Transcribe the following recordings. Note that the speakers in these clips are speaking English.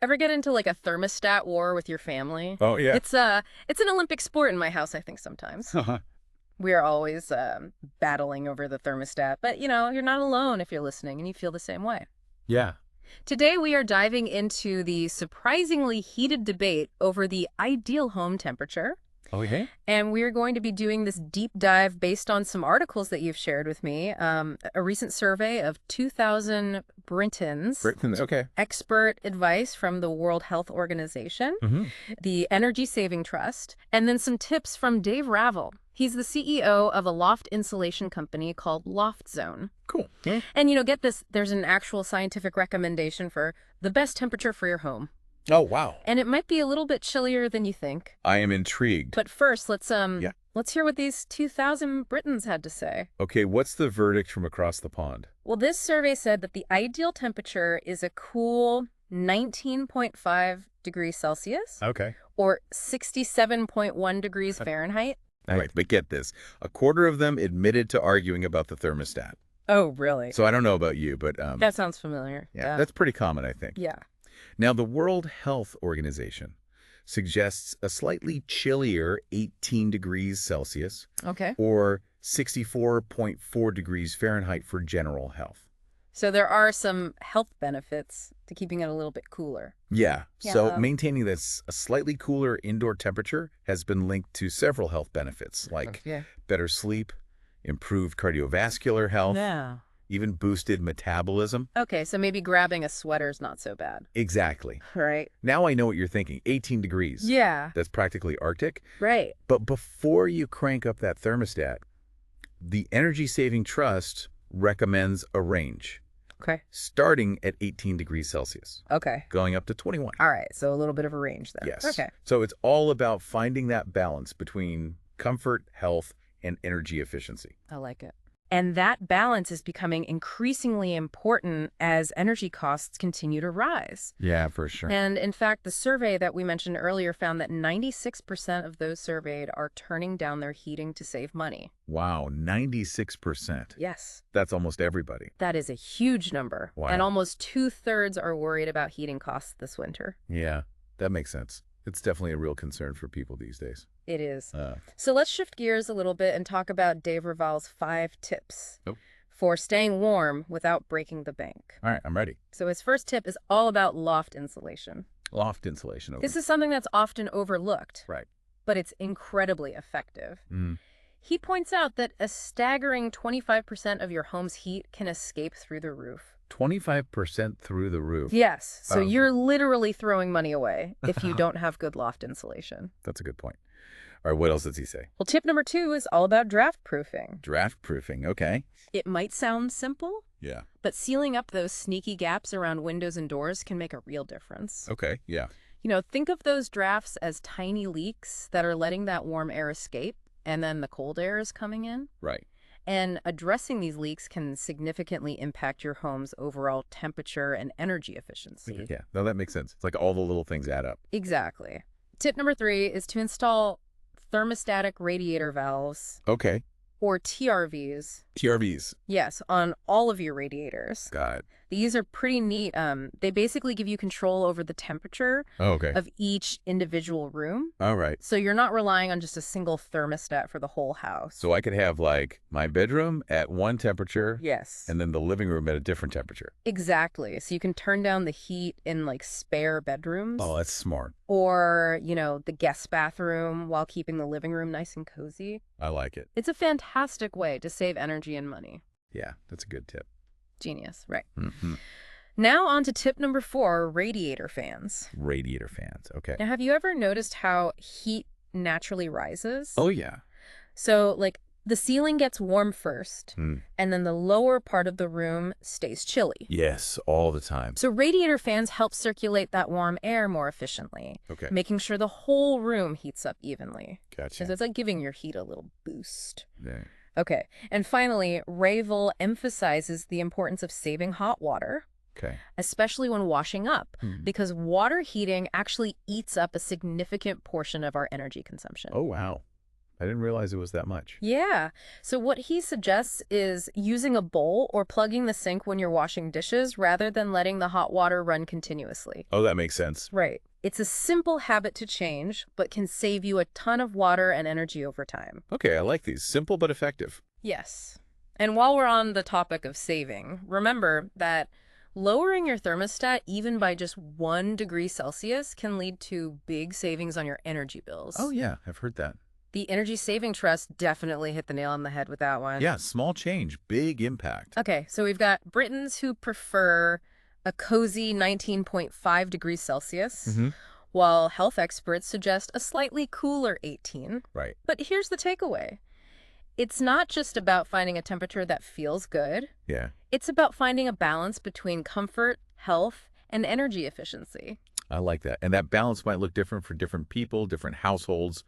Ever get into like a thermostat war with your family? Oh, yeah. It's an Olympic sport in my house, I think sometimes. Uh-huh. We are always battling over the thermostat, but you're not alone if you're listening and you feel the same way. Yeah. Today we are diving into the surprisingly heated debate over the ideal home temperature. Oh, yeah? And we're going to be doing this deep dive based on some articles that you've shared with me. A recent survey of 2,000 Britons. Britons, okay. Expert advice from the World Health Organization, Mm-hmm. the Energy Saving Trust, and then some tips from Dave Ravel. He's the CEO of a loft insulation company called LoftZone. Cool. Yeah. And get this, there's an actual scientific recommendation for the best temperature for your home. Oh, wow. And it might be a little bit chillier than you think. I am intrigued. But first, let's hear what these 2,000 Britons had to say. Okay, what's the verdict from across the pond? Well, this survey said that the ideal temperature is a cool 19.5 degrees Celsius. Okay. Or 67.1 degrees Fahrenheit. Right, but get this. A quarter of them admitted to arguing about the thermostat. Oh, really? So I don't know about you, but That sounds familiar. yeah, that's pretty common, I think. Yeah. Now, the World Health Organization suggests a slightly chillier 18 degrees Celsius Okay. or 64.4 degrees Fahrenheit for general health. So there are some health benefits to keeping it a little bit cooler. Yeah. So Yeah. maintaining this a slightly cooler indoor temperature has been linked to several health benefits like better sleep, improved cardiovascular health, even boosted metabolism. Okay, so maybe grabbing a sweater's not so bad. Exactly. Right. Now I know what you're thinking. 18 degrees. Yeah. That's practically Arctic. Right. But before you crank up that thermostat, the Energy Saving Trust recommends a range. Okay. Starting at 18 degrees Celsius, Okay. going up to 21. All right, so a little bit of a range there. Yes. Okay. So it's all about finding that balance between comfort, health, and energy efficiency. I like it. And that balance is becoming increasingly important as energy costs continue to rise. Yeah, for sure. And in fact, the survey that we mentioned earlier found that 96% of those surveyed are turning down their heating to save money. Wow, 96%. Yes. That's almost everybody. That is a huge number. Wow. And almost 2/3 are worried about heating costs this winter. Yeah, that makes sense. It's definitely a real concern for people these days. It is. So let's shift gears a little bit and talk about Dave Raval's 5 tips for staying warm without breaking the bank. All right, I'm ready. So his first tip is all about loft insulation. Loft insulation. Okay. This is something that's often overlooked, Right. but it's incredibly effective. Mm. He points out that a staggering 25% of your home's heat can escape through the roof. 25% through the roof. Yes, so Oh. you're literally throwing money away if you don't have good loft insulation. That's a good point. All right, what else does he say? Well, tip number 2 is all about draught-proofing. Draft-proofing. Okay. It might sound simple, Yeah. but sealing up those sneaky gaps around windows and doors can make a real difference. Okay. Yeah. Think of those drafts as tiny leaks that are letting that warm air escape, and then the cold air is coming in. Right. And addressing these leaks can significantly impact your home's overall temperature and energy efficiency. Yeah. No, that makes sense. It's like all the little things add up. Exactly. Tip number 3 is to install thermostatic radiator valves, Okay. or TRVs. TRVs. Yes, on all of your radiators. Got it. These are pretty neat. They basically give you control over the temperature Oh, okay. of each individual room. All right. So you're not relying on just a single thermostat for the whole house. So I could have like my bedroom at one temperature Yes. and then the living room at a different temperature. Exactly. So you can turn down the heat in like spare bedrooms. Oh, that's smart. Or, the guest bathroom while keeping the living room nice and cozy. I like it. It's a fantastic way to save energy and money. Yeah, that's a good tip. Genius, right. Mm-hmm. Now on to tip number 4, radiator fans. Radiator fans. Okay. Now, have you ever noticed how heat naturally rises? Oh, yeah. So, the ceiling gets warm first, Mm. and then the lower part of the room stays chilly. Yes, all the time. So radiator fans help circulate that warm air more efficiently, Okay. making sure the whole room heats up evenly. Gotcha. So it's like giving your heat a little boost. Yeah. Okay. And finally, Ravel emphasizes the importance of saving hot water, Okay. especially when washing up, Hmm. because water heating actually eats up a significant portion of our energy consumption. Oh, wow. I didn't realize it was that much. Yeah. So what he suggests is using a bowl or plugging the sink when you're washing dishes rather than letting the hot water run continuously. Oh, that makes sense. Right. It's a simple habit to change, but can save you a ton of water and energy over time. Okay, I like these. Simple but effective. Yes. And while we're on the topic of saving, remember that lowering your thermostat even by just 1 degree Celsius can lead to big savings on your energy bills. Oh, yeah, I've heard that. The Energy Saving Trust definitely hit the nail on the head with that one. Yeah, small change, big impact. Okay, so we've got Britons who prefer a cozy 19.5 degrees Celsius, while health experts suggest a slightly cooler 18. Right. But here's the takeaway. It's not just about finding a temperature that feels good. Yeah. It's about finding a balance between comfort, health, and energy efficiency. I like that. And that balance might look different for different people, different households,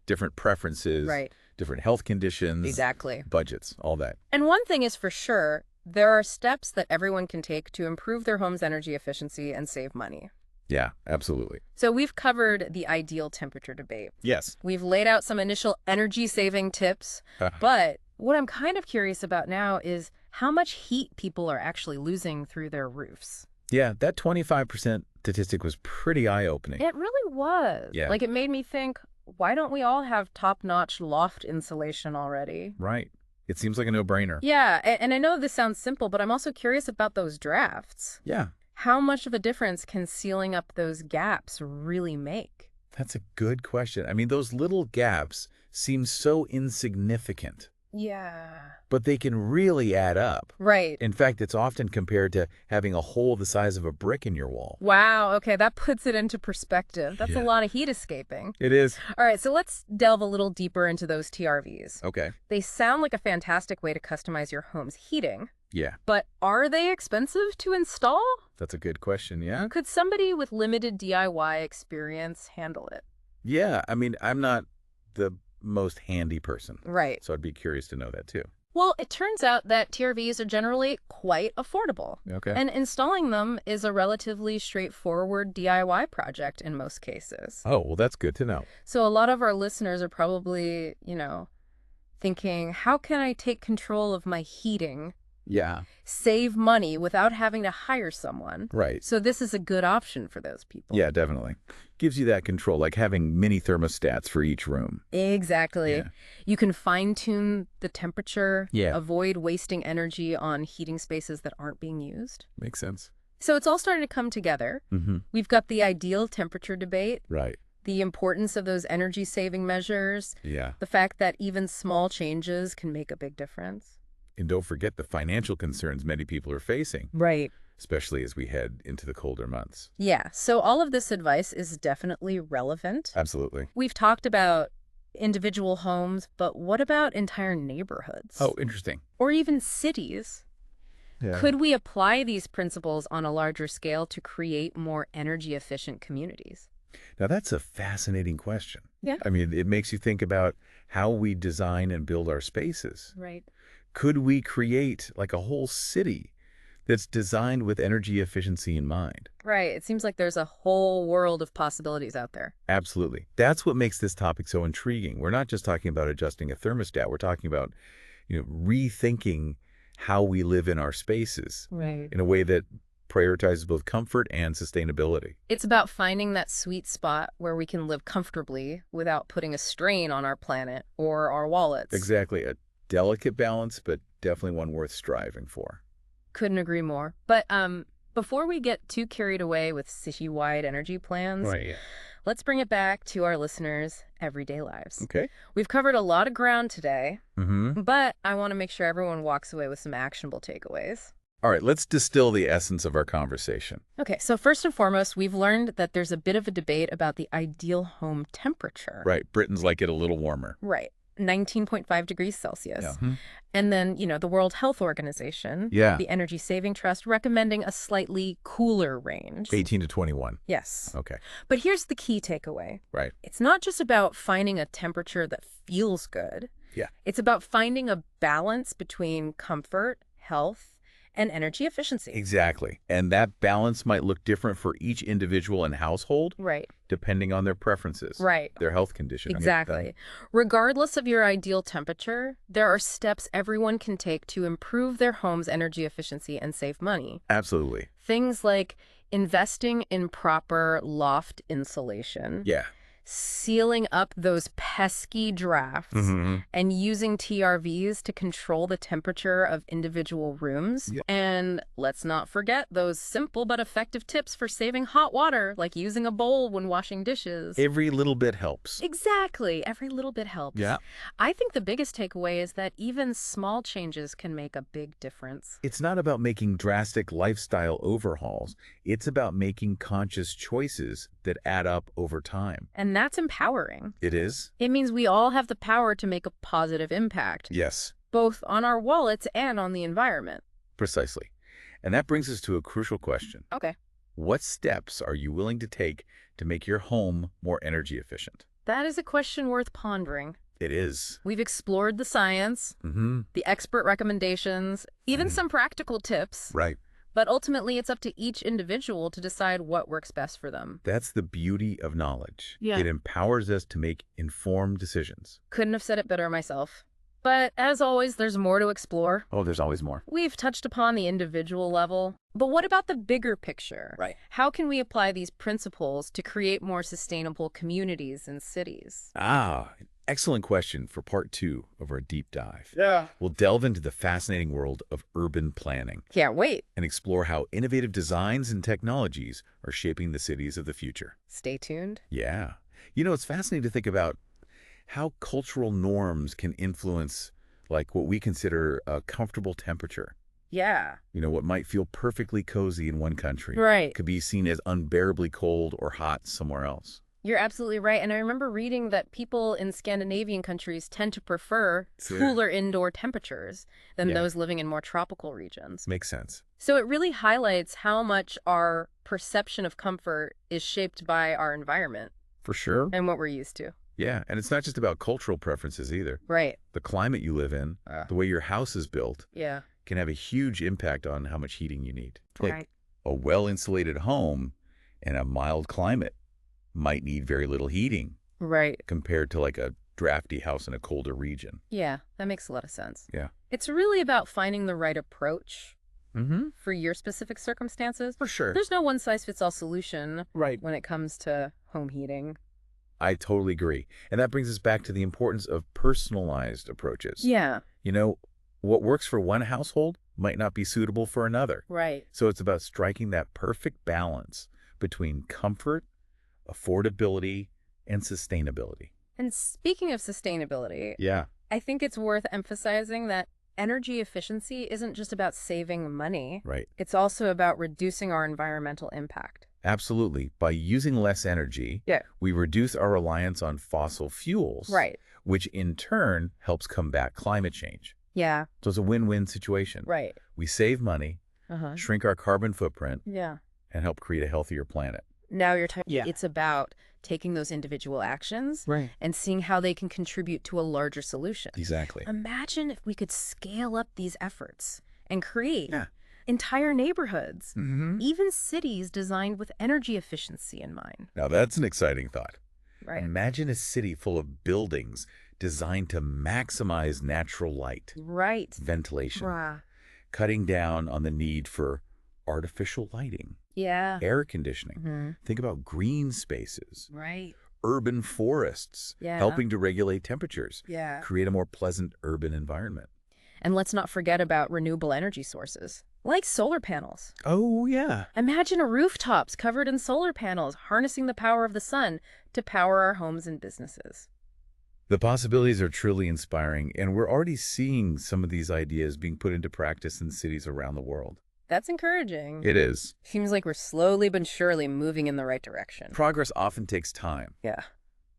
different preferences, Right. different health conditions. Exactly. Budgets, all that. And one thing is for sure, there are steps that everyone can take to improve their home's energy efficiency and save money. Yeah, absolutely. So we've covered the ideal temperature debate. Yes. We've laid out some initial energy-saving tips, but what I'm kind of curious about now is how much heat people are actually losing through their roofs. Yeah, that 25% statistic was pretty eye-opening. It really was. Yeah. Like, it made me think, why don't we all have top-notch loft insulation already? Right. It seems like a no-brainer. Yeah, and I know this sounds simple, but I'm also curious about those drafts. Yeah. How much of a difference can sealing up those gaps really make? That's a good question. I mean, those little gaps seem so insignificant. Yeah. But they can really add up. Right. In fact, it's often compared to having a hole the size of a brick in your wall. Wow, okay, that puts it into perspective. That's Yeah. a lot of heat escaping. It is. All right, so let's delve a little deeper into those TRVs. Okay. They sound like a fantastic way to customize your home's heating, Yeah, but are they expensive to install? that's a good question, yeah? Could somebody with limited DIY experience handle it? Yeah, I mean, I'm not the most handy person, Right. so I'd be curious to know that too. Well, it turns out that TRVs are generally quite affordable. Okay. And installing them is a relatively straightforward DIY project in most cases. Oh, well, that's good to know. So a lot of our listeners are probably, thinking, how can I take control of my heating, Yeah. save money without having to hire someone? Right. So this is a good option for those people. Yeah, definitely. Gives you that control, like having mini thermostats for each room. Exactly. Yeah. You can fine-tune the temperature, Yeah. avoid wasting energy on heating spaces that aren't being used. Makes sense. So it's all starting to come together. Mm-hmm. We've got the ideal temperature debate, Right. the importance of those energy-saving measures, Yeah. the fact that even small changes can make a big difference. And don't forget the financial concerns many people are facing, Right. especially as we head into the colder months. Yeah, so all of this advice is definitely relevant. Absolutely. We've talked about individual homes, but what about entire neighborhoods? Oh, interesting. Or even cities? Yeah. Could we apply these principles on a larger scale to create more energy-efficient communities? Now, that's a fascinating question. Yeah. I mean, it makes you think about how we design and build our spaces. Right. Could we create like a whole city that's designed with energy efficiency in mind? Right. It seems like there's a whole world of possibilities out there. Absolutely. That's what makes this topic so intriguing. We're not just talking about adjusting a thermostat. We're talking about, rethinking how we live in our spaces Right. in a way that prioritizes both comfort and sustainability. It's about finding that sweet spot where we can live comfortably without putting a strain on our planet or our wallets. Exactly. A delicate balance, but definitely one worth striving for. Couldn't agree more. But before we get too carried away with city-wide energy plans, Right. let's bring it back to our listeners' everyday lives. Okay. We've covered a lot of ground today, Mm-hmm. but I want to make sure everyone walks away with some actionable takeaways. All right, let's distill the essence of our conversation. Okay, so first and foremost, we've learned that there's a bit of a debate about the ideal home temperature. Right. Britons like it a little warmer. Right. 19.5 degrees Celsius. Yeah. And then, the World Health Organization, Yeah. the Energy Saving Trust, recommending a slightly cooler range. 18 to 21. Yes. Okay. But here's the key takeaway. Right. It's not just about finding a temperature that feels good. Yeah. It's about finding a balance between comfort, health, and energy efficiency. Exactly. And that balance might look different for each individual and household, Right. depending on their preferences, Right. their health condition. Exactly. Regardless of your ideal temperature, there are steps everyone can take to improve their home's energy efficiency and save money. Absolutely. Things like investing in proper loft insulation. Yeah. Sealing up those pesky drafts, and using TRVs to control the temperature of individual rooms. Yeah. And let's not forget those simple but effective tips for saving hot water, like using a bowl when washing dishes. Every little bit helps. Exactly. Every little bit helps. Yeah. I think the biggest takeaway is that even small changes can make a big difference. It's not about making drastic lifestyle overhauls. It's about making conscious choices that add up over time. And that's empowering. It is? It means we all have the power to make a positive impact. Yes. Both on our wallets and on the environment. Precisely. And that brings us to a crucial question. Okay. What steps are you willing to take to make your home more energy efficient? That is a question worth pondering. It is. We've explored the science, the expert recommendations, even some practical tips. Right. But ultimately, it's up to each individual to decide what works best for them. That's the beauty of knowledge. Yeah. It empowers us to make informed decisions. Couldn't have said it better myself. But as always, there's more to explore. Oh, there's always more. We've touched upon the individual level. But what about the bigger picture? Right. How can we apply these principles to create more sustainable communities and cities? Excellent question for part 2 of our deep dive. Yeah. We'll delve into the fascinating world of urban planning Can't wait. and explore how innovative designs and technologies are shaping the cities of the future. Stay tuned. Yeah. You know, it's fascinating to think about how cultural norms can influence, like, what we consider a comfortable temperature. Yeah. You know, what might feel perfectly cozy in one country Right. could be seen as unbearably cold or hot somewhere else. You're absolutely right. And I remember reading that people in Scandinavian countries tend to prefer Yeah. cooler indoor temperatures than Yeah. those living in more tropical regions. Makes sense. So it really highlights how much our perception of comfort is shaped by our environment For sure. and what we're used to. Yeah, and it's not just about cultural preferences either. Right. The climate you live in, the way your house is built, Yeah. can have a huge impact on how much heating you need. Right. A well-insulated home in a mild climate might need very little heating Right. compared to like a drafty house in a colder region. Yeah, that makes a lot of sense. Yeah. It's really about finding the right approach Mm-hmm. for your specific circumstances. For sure. There's no one-size-fits-all solution Right. when it comes to home heating. I totally agree. And that brings us back to the importance of personalized approaches. Yeah. You know, what works for one household might not be suitable for another. Right. So it's about striking that perfect balance between comfort, affordability, and sustainability. And speaking of sustainability, Yeah. I think it's worth emphasizing that energy efficiency isn't just about saving money. Right. It's also about reducing our environmental impact. Absolutely. By using less energy, we reduce our reliance on fossil fuels, Right. which in turn helps combat climate change. Yeah. So it's a win-win situation. Right. We save money, shrink our carbon footprint, Yeah. and help create a healthier planet. Now you're talking, Yeah. it's about taking those individual actions Right. and seeing how they can contribute to a larger solution. Exactly. Imagine if we could scale up these efforts and create entire neighborhoods, even cities designed with energy efficiency in mind. Now that's an exciting thought. Right. Imagine a city full of buildings designed to maximize natural light, Right. ventilation, Rah. cutting down on the need for artificial lighting, Yeah. air conditioning. Think about green spaces, Right. urban forests, Yeah. helping to regulate temperatures, Yeah. create a more pleasant urban environment. And let's not forget about renewable energy sources, like solar panels. Oh, yeah. Imagine a rooftops covered in solar panels, harnessing the power of the sun to power our homes and businesses. The possibilities are truly inspiring, and we're already seeing some of these ideas being put into practice in cities around the world. That's encouraging. It is. Seems like we're slowly but surely moving in the right direction. Progress often takes time, Yeah.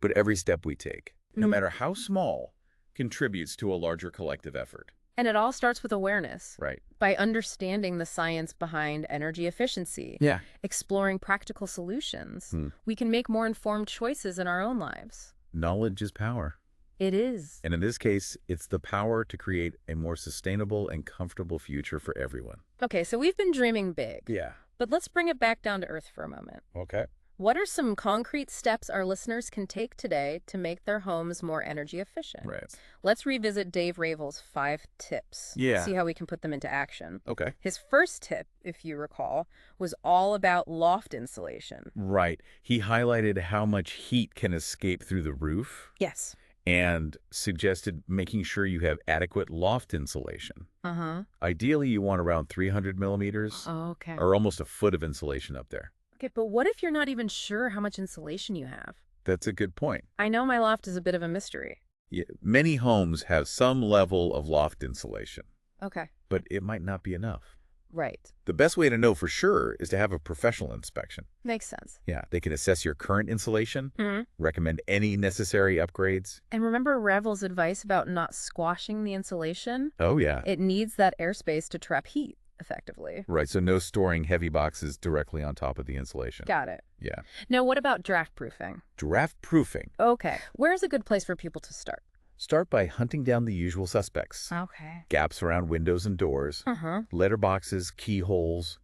but every step we take, no matter how small, contributes to a larger collective effort. And it all starts with awareness. Right. By understanding the science behind energy efficiency, Yeah. exploring practical solutions, we can make more informed choices in our own lives. Knowledge is power. It is. And in this case, it's the power to create a more sustainable and comfortable future for everyone. Okay, so we've been dreaming big. Yeah. But let's bring it back down to earth for a moment. Okay. What are some concrete steps our listeners can take today to make their homes more energy efficient? Right. Let's revisit Dave Ravel's 5 tips. Yeah. See how we can put them into action. Okay. His first tip, if you recall, was all about loft insulation. Right. He highlighted how much heat can escape through the roof Yes. and suggested making sure you have adequate loft insulation. Uh-huh. Ideally, you want around 300 millimeters Okay. or almost a foot of insulation up there. Okay, but what if you're not even sure how much insulation you have? That's a good point. I know my loft is a bit of a mystery. Yeah, many homes have some level of loft insulation, Okay. but it might not be enough. Right. The best way to know for sure is to have a professional inspection. Makes sense. Yeah, they can assess your current insulation, Mm-hmm. recommend any necessary upgrades. And remember Revel's advice about not squashing the insulation? Oh, yeah. It needs that airspace to trap heat effectively. Right, so no storing heavy boxes directly on top of the insulation. Got it. Yeah. Now, what about draft-proofing? Draft-proofing. Okay. Where's a good place for people to start? Start by hunting down the usual suspects. Okay. Gaps around windows and doors, Uh-huh. letterboxes, keyholes,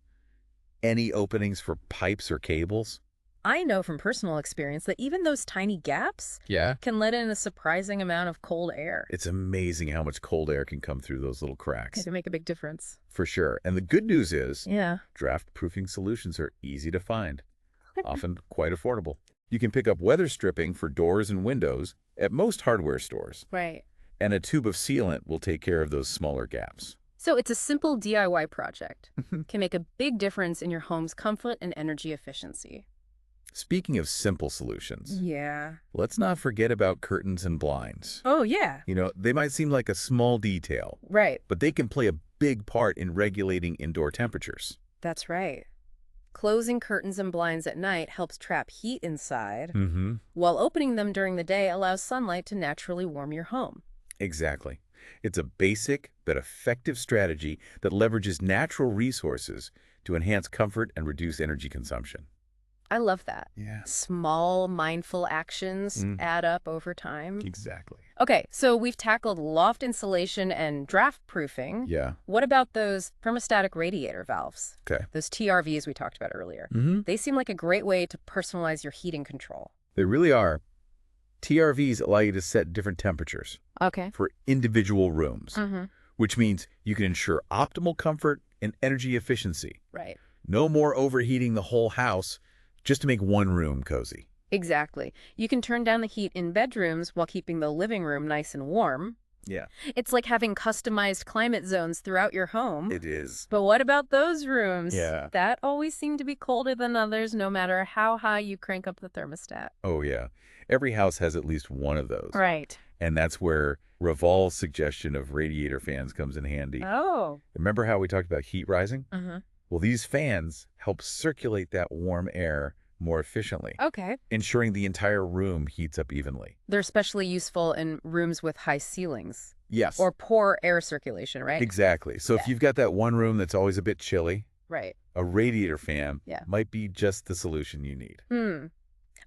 any openings for pipes or cables. I know from personal experience that even those tiny gaps Yeah. can let in a surprising amount of cold air. It's amazing how much cold air can come through those little cracks. It can make a big difference. For sure. And the good news is Yeah. draft-proofing solutions are easy to find, often quite affordable. You can pick up weather stripping for doors and windows at most hardware stores, Right. and a tube of sealant will take care of those smaller gaps. So it's a simple DIY project. Can make a big difference in your home's comfort and energy efficiency. Speaking of simple solutions, Yeah. let's not forget about curtains and blinds. Oh, yeah. You know, they might seem like a small detail, Right. but they can play a big part in regulating indoor temperatures. That's right. Closing curtains and blinds at night helps trap heat inside, Mm-hmm. while opening them during the day allows sunlight to naturally warm your home. Exactly. It's a basic but effective strategy that leverages natural resources to enhance comfort and reduce energy consumption. I love that. Yeah. Small, mindful actions add up over time. Exactly. Okay, so we've tackled loft insulation and draft-proofing. Yeah. What about those thermostatic radiator valves? Okay. Those TRVs we talked about earlier. Mm-hmm. They seem like a great way to personalize your heating control. They really are. TRVs allow you to set different temperatures Okay. for individual rooms, Mm-hmm. which means you can ensure optimal comfort and energy efficiency. Right. No more overheating the whole house just to make one room cozy. Exactly. You can turn down the heat in bedrooms while keeping the living room nice and warm. Yeah. It's like having customized climate zones throughout your home. It is. But what about those rooms? Yeah. That always seem to be colder than others, no matter how high you crank up the thermostat. Oh, yeah. Every house has at least one of those. Right. And that's where Revol's suggestion of radiator fans comes in handy. Oh. Remember how we talked about heat rising? Uh-huh. Well, these fans help circulate that warm air more efficiently, Okay. ensuring the entire room heats up evenly. They're especially useful in rooms with high ceilings Yes. or poor air circulation, right? Exactly. So if Yeah. you've got that one room that's always a bit chilly, Right. a radiator fan Yeah. might be just the solution you need.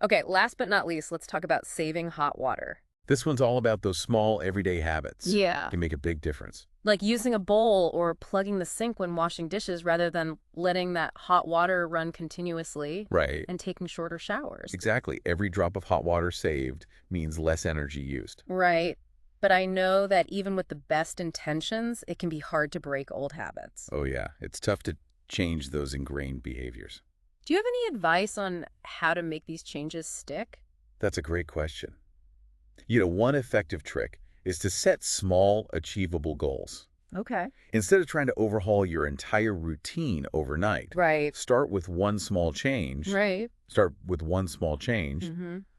Okay, last but not least, let's talk about saving hot water. This one's all about those small everyday habits. Yeah. Can make a big difference. Like using a bowl or plugging the sink when washing dishes rather than letting that hot water run continuously Right. and taking shorter showers. Exactly. Every drop of hot water saved means less energy used. Right. But I know that even with the best intentions, it can be hard to break old habits. Oh, yeah. It's tough to change those ingrained behaviors. Do you have any advice on how to make these changes stick? That's a great question. You know, one effective trick is to set small, achievable goals. Okay. Instead of trying to overhaul your entire routine overnight, Right. start with one small change. Right. Start with one small change,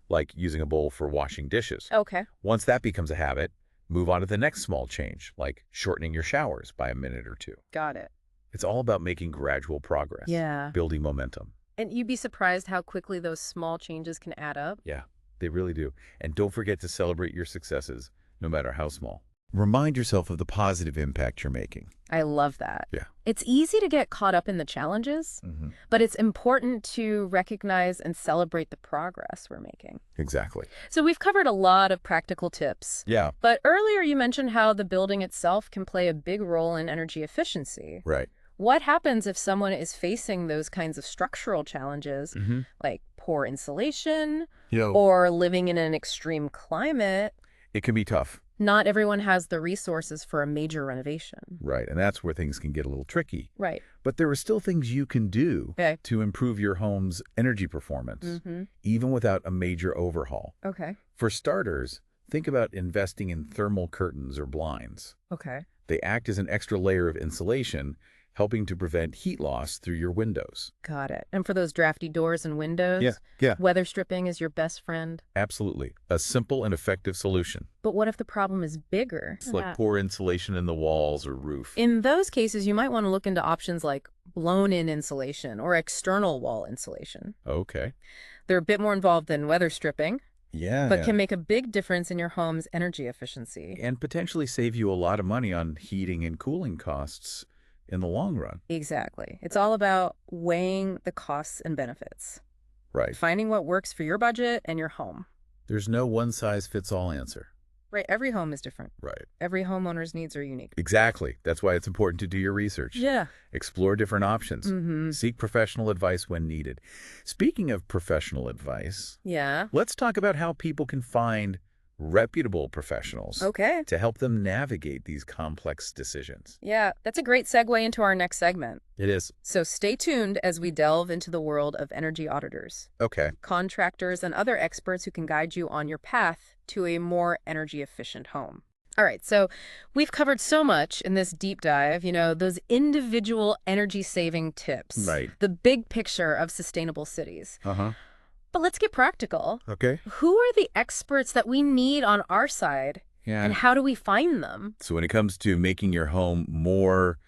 like using a bowl for washing dishes. Okay. Once that becomes a habit, move on to the next small change, like shortening your showers by a minute or two. Got it. It's all about making gradual progress, Yeah. building momentum. And you'd be surprised how quickly those small changes can add up. Yeah, they really do. And don't forget to celebrate your successes, no matter how small. Remind yourself of the positive impact you're making. I love that. Yeah. It's easy to get caught up in the challenges, but it's important to recognize and celebrate the progress we're making. Exactly. So we've covered a lot of practical tips. Yeah. But earlier you mentioned how the building itself can play a big role in energy efficiency. Right. What happens if someone is facing those kinds of structural challenges, like poor insulation or living in an extreme climate? It can be tough. Not everyone has the resources for a major renovation. Right, and that's where things can get a little tricky. Right. But there are still things you can do to improve your home's energy performance, even without a major overhaul. Okay. For starters, think about investing in thermal curtains or blinds. Okay. They act as an extra layer of insulation, helping to prevent heat loss through your windows. Got it. And for those drafty doors and windows, weather stripping is your best friend? Absolutely. A simple and effective solution. But what if the problem is bigger? It's like poor insulation in the walls or roof. In those cases, you might want to look into options like blown-in insulation or external wall insulation. Okay. They're a bit more involved than weather stripping. Yeah. But can make a big difference in your home's energy efficiency. And potentially save you a lot of money on heating and cooling costs in the long run. Exactly. It's all about weighing the costs and benefits. Right. Finding what works for your budget and your home. There's no one-size-fits-all answer. Right. Every home is different. Right. Every homeowner's needs are unique. Exactly. That's why it's important to do your research. Yeah. Explore different options. Seek professional advice when needed. Speaking of professional advice, let's talk about how people can find reputable professionals to help them navigate these complex decisions. Yeah, that's a great segue into our next segment. It is. So stay tuned as we delve into the world of energy auditors. Okay. Contractors and other experts who can guide you on your path to a more energy efficient home. All right, so we've covered so much in this deep dive, those individual energy saving tips. Right. The big picture of sustainable cities. But let's get practical. Okay. Who are the experts that we need on our side? Yeah. And how do we find them? So when it comes to making your home more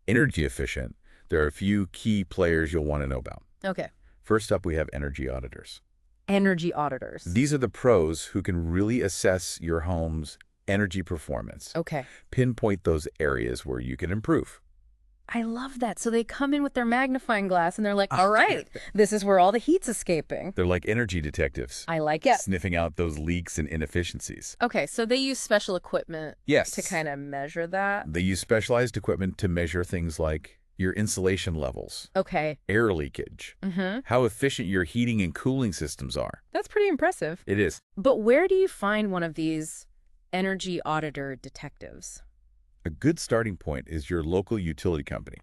energy efficient, there are a few key players you'll want to know about. Okay. First up, we have energy auditors. Energy auditors. These are the pros who can really assess your home's energy performance. Okay. Pinpoint those areas where you can improve. I love that. So they come in with their magnifying glass and they're like, all right, this is where all the heat's escaping. They're like energy detectives. I like it. Sniffing out those leaks and inefficiencies. Okay, so they use special equipment to kind of measure that? They use specialized equipment to measure things like your insulation levels, air leakage, how efficient your heating and cooling systems are. That's pretty impressive. It is. But where do you find one of these energy auditor detectives? A good starting point is your local utility company.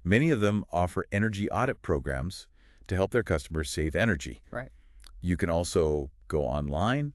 Many of them offer energy audit programs to help their customers save energy. Right. You can also go online,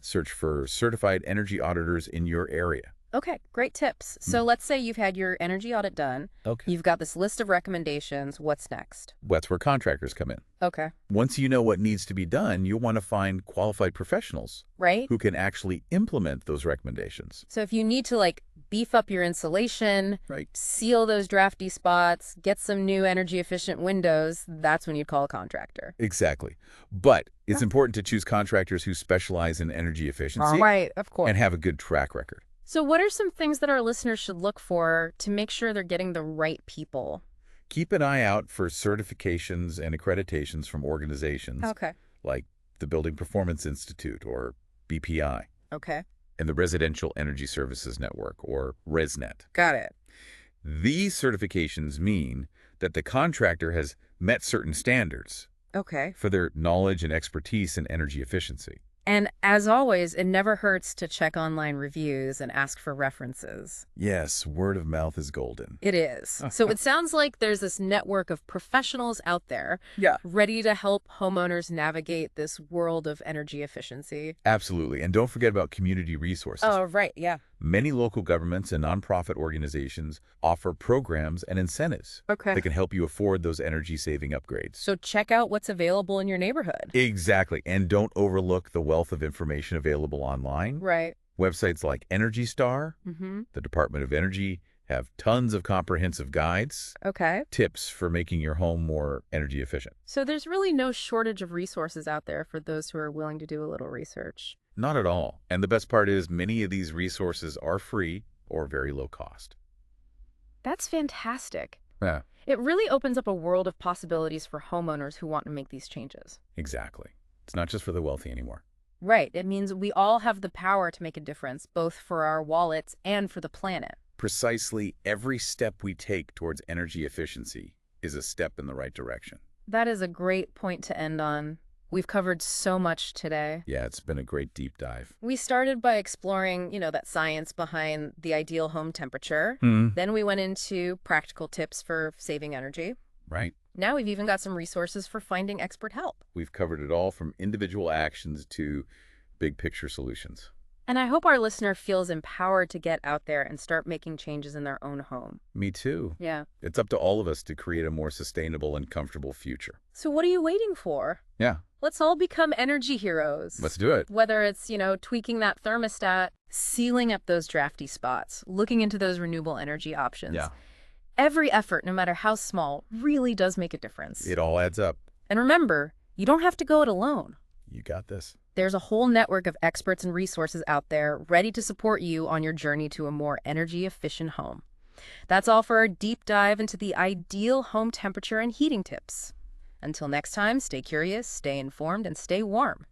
search for certified energy auditors in your area. Okay, great tips. So let's say you've had your energy audit done. Okay. You've got this list of recommendations. What's next? That's where contractors come in. Okay. Once you know what needs to be done, you'll want to find qualified professionals who can actually implement those recommendations. So if you need to beef up your insulation, seal those drafty spots, get some new energy efficient windows, that's when you'd call a contractor. Exactly. But it's important to choose contractors who specialize in energy efficiency. Right, of course. And have a good track record. So what are some things that our listeners should look for to make sure they're getting the right people? Keep an eye out for certifications and accreditations from organizations like the Building Performance Institute or BPI. Okay. And the Residential Energy Services Network or ResNet. Got it. These certifications mean that the contractor has met certain standards for their knowledge and expertise in energy efficiency. And as always, it never hurts to check online reviews and ask for references. Yes, word of mouth is golden. It is. So it sounds like there's this network of professionals out there ready to help homeowners navigate this world of energy efficiency. Absolutely. And don't forget about community resources. Oh, right. Yeah. Many local governments and nonprofit organizations offer programs and incentives that can help you afford those energy-saving upgrades. So check out what's available in your neighborhood. Exactly. And don't overlook the wealth of information available online. Right. Websites like Energy Star, the Department of Energy, have tons of comprehensive guides, tips for making your home more energy efficient. So there's really no shortage of resources out there for those who are willing to do a little research. Not at all. And the best part is many of these resources are free or very low cost. That's fantastic. Yeah. It really opens up a world of possibilities for homeowners who want to make these changes. Exactly. It's not just for the wealthy anymore. Right. It means we all have the power to make a difference, both for our wallets and for the planet. Precisely every step we take towards energy efficiency is a step in the right direction. That is a great point to end on. We've covered so much today. Yeah, it's been a great deep dive. We started by exploring, that science behind the ideal home temperature. Then we went into practical tips for saving energy. Right. Now we've even got some resources for finding expert help. We've covered it all from individual actions to big picture solutions. And I hope our listener feels empowered to get out there and start making changes in their own home. Me too. Yeah. It's up to all of us to create a more sustainable and comfortable future. So what are you waiting for? Yeah. Let's all become energy heroes. Let's do it. Whether it's, tweaking that thermostat, sealing up those drafty spots, looking into those renewable energy options. Yeah. Every effort, no matter how small, really does make a difference. It all adds up. And remember, you don't have to go it alone. You got this. There's a whole network of experts and resources out there ready to support you on your journey to a more energy-efficient home. That's all for our deep dive into the ideal home temperature and heating tips. Until next time, stay curious, stay informed, and stay warm.